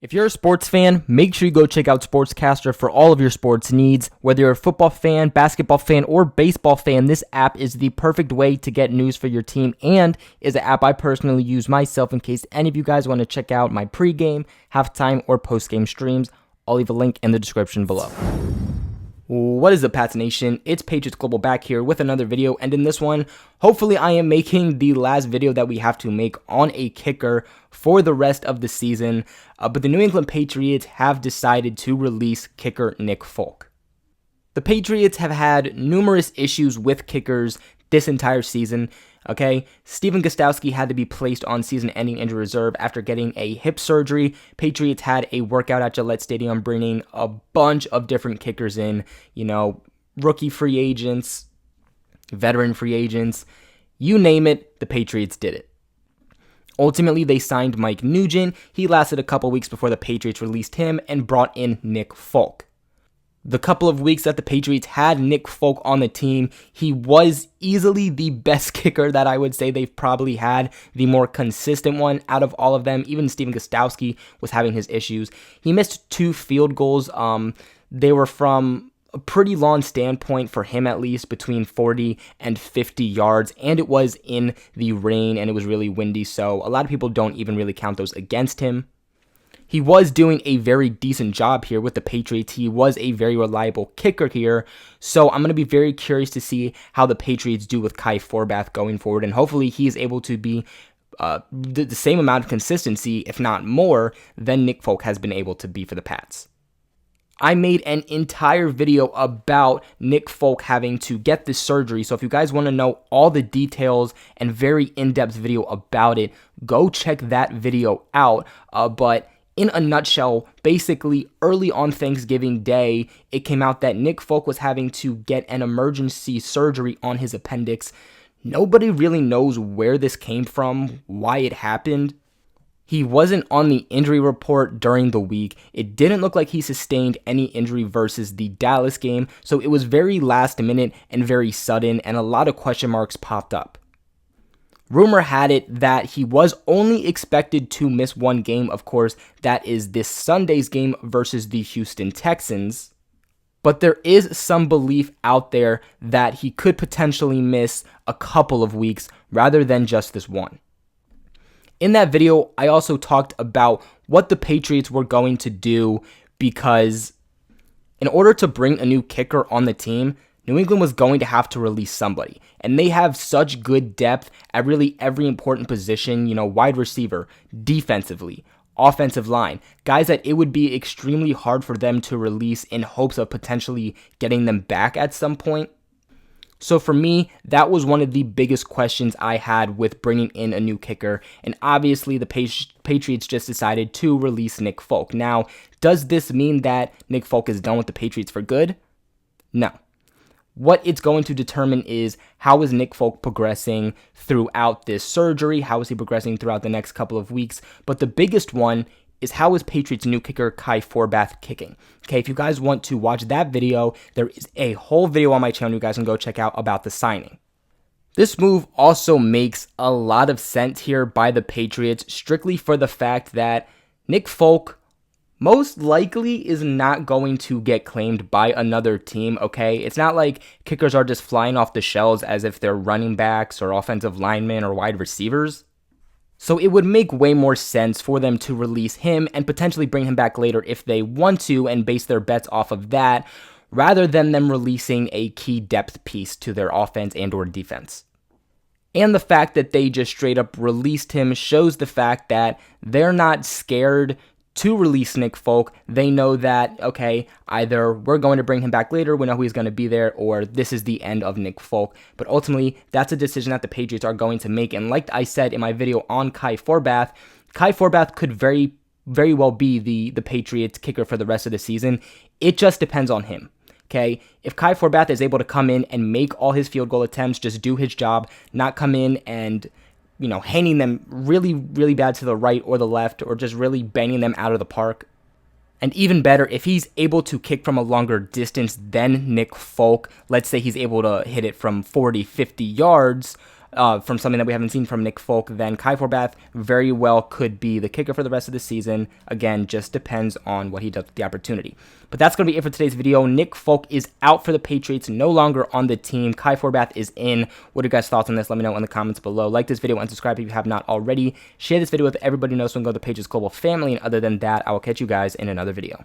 If you're a sports fan, make sure you go check out SportsCastr for all of your sports needs. Whether you're a football fan, basketball fan, or baseball fan, this app is the perfect way to get news for your team and is an app I personally use myself in case any of you guys want to check out my pregame, halftime, or postgame streams. I'll leave a link in the description below. What is up, Pats Nation? It's Patriots Global back here with another video, and in this one, hopefully I am making the last video that we have to make on a kicker for the rest of the season, but the New England Patriots have decided to release kicker Nick Folk. The Patriots have had numerous issues with kickers this entire season. Okay, Stephen Gostkowski had to be placed on season-ending injury reserve after getting a hip surgery. Patriots had a workout at Gillette Stadium bringing a bunch of different kickers in, rookie free agents, veteran free agents, you name it, the Patriots did it. Ultimately, they signed Mike Nugent. He lasted a couple weeks before the Patriots released him and brought in Nick Folk. The couple of weeks that the Patriots had Nick Folk on the team, he was easily the best kicker that I would say they've probably had, the more consistent one out of all of them. Even Stephen Gostkowski was having his issues. He missed 2 field goals. They were from a pretty long standpoint for him, at least between 40 and 50 yards, and it was in the rain and it was really windy, so a lot of people don't even really count those against him. He was doing a very decent job here with the Patriots. He was a very reliable kicker here. So I'm going to be very curious to see how the Patriots do with Kai Forbath going forward. And hopefully he's able to be the same amount of consistency, if not more, than Nick Folk has been able to be for the Pats. I made an entire video about Nick Folk having to get this surgery. So if you guys want to know all the details and very in-depth video about it, go check that video out. But in a nutshell, basically early on Thanksgiving Day, it came out that Nick Folk was having to get an emergency surgery on his appendix. Nobody really knows where this came from, why it happened. He wasn't on the injury report during the week. It didn't look like he sustained any injury versus the Dallas game, so it was very last minute and very sudden, and a lot of question marks popped up. Rumor had it that he was only expected to miss one game, of course, that is this Sunday's game versus the Houston Texans. But there is some belief out there that he could potentially miss a couple of weeks rather than just this one. In that video, I also talked about what the Patriots were going to do because in order to bring a new kicker on the team, New England was going to have to release somebody, and they have such good depth at really every important position, wide receiver, defensively, offensive line, guys that it would be extremely hard for them to release in hopes of potentially getting them back at some point. So for me, that was one of the biggest questions I had with bringing in a new kicker, and obviously the Patriots just decided to release Nick Folk. Now, does this mean that Nick Folk is done with the Patriots for good? No. What it's going to determine is how is Nick Folk progressing throughout this surgery, how is he progressing throughout the next couple of weeks, but the biggest one is how is Patriots' new kicker Kai Forbath kicking. Okay, if you guys want to watch that video, there is a whole video on my channel you guys can go check out about the signing. This move also makes a lot of sense here by the Patriots, strictly for the fact that Nick Folk most likely is not going to get claimed by another team, okay? It's not like kickers are just flying off the shelves as if they're running backs or offensive linemen or wide receivers. So it would make way more sense for them to release him and potentially bring him back later if they want to and base their bets off of that, rather than them releasing a key depth piece to their offense and or defense. And the fact that they just straight up released him shows the fact that they're not scared to release Nick Folk. They know that, okay, either we're going to bring him back later, we know who he's going to be there, or this is the end of Nick Folk. But ultimately, that's a decision that the Patriots are going to make. And like I said in my video on Kai Forbath could very, very well be the Patriots kicker for the rest of the season. It just depends on him. Okay, if Kai Forbath is able to come in and make all his field goal attempts, just do his job, not come in and handing them really, really bad to the right or the left, or just really banging them out of the park. And even better, if he's able to kick from a longer distance than Nick Folk, let's say he's able to hit it from 40, 50 yards, from something that we haven't seen from Nick Folk, then Kai Forbath very well could be the kicker for the rest of the season. Again, just depends on what he does with the opportunity. But that's going to be it for today's video. Nick Folk is out for the Patriots, no longer on the team. Kai Forbath is in. What are you guys' thoughts on this? Let me know in the comments below. Like this video and subscribe if you have not already. Share this video with everybody who knows so we can go to the Patriots Global family. And other than that, I will catch you guys in another video.